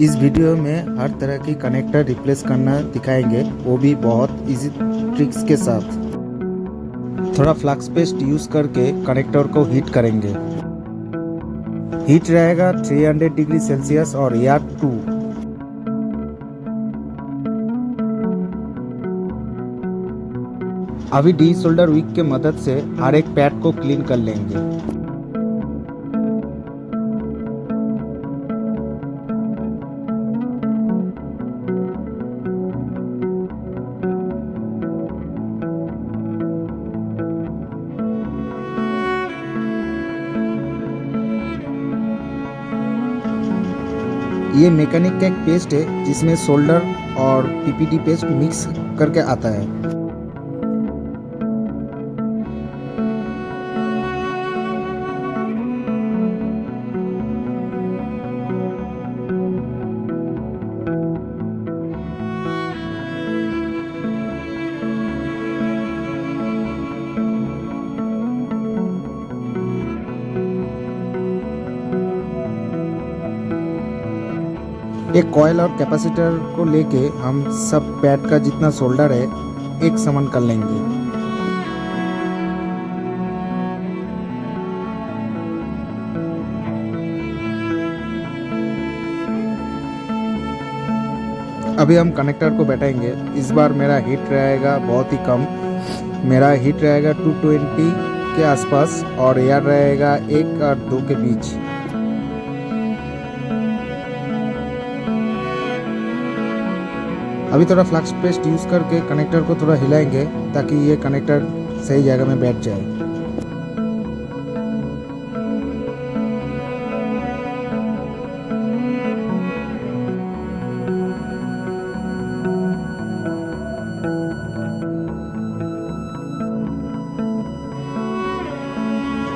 इस वीडियो में हर तरह की कनेक्टर रिप्लेस करना दिखाएंगे, वो भी बहुत इजी ट्रिक्स के साथ। थोड़ा फ्लक्स पेस्ट यूज़ करके कनेक्टर को हीट करेंगे। हीट रहेगा 300 डिग्री सेल्सियस और या 2। अभी डी सोल्डर विक के मदद से हर एक पैड को क्लीन कर लेंगे। ये मैकेनिक का एक पेस्ट है जिसमें सोल्डर और पीपीटी पेस्ट मिक्स करके आता है। एक कॉइल और कैपेसिटर को लेके हम सब पैड का जितना सोल्डर है एक समान कर लेंगे। अभी हम कनेक्टर को बैठाएंगे। इस बार मेरा हीट रहेगा बहुत ही कम। मेरा हीट रहेगा 220 के आसपास और एयर रहेगा 1 और 2 के बीच। अभी थोड़ा फ्लक्स पेस्ट यूज़ करके कनेक्टर को थोड़ा हिलाएंगे ताकि ये कनेक्टर सही जगह में बैठ जाए।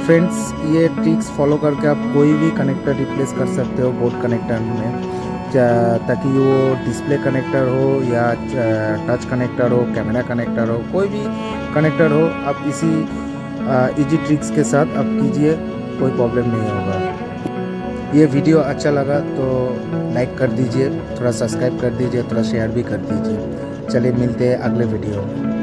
फ्रेंड्स, ये ट्रिक्स फॉलो करके आप कोई भी कनेक्टर रिप्लेस कर सकते हो बोर्ड कनेक्टर में, ताकि वो डिस्प्ले कनेक्टर हो या टच कनेक्टर हो, कैमरा कनेक्टर हो, कोई भी कनेक्टर हो, आप इसी इजी ट्रिक्स के साथ आप कीजिए, कोई प्रॉब्लम नहीं होगा। ये वीडियो अच्छा लगा तो लाइक कर दीजिए, थोड़ा सब्सक्राइब कर दीजिए, थोड़ा शेयर भी कर दीजिए। चलिए मिलते हैं अगले वीडियो में।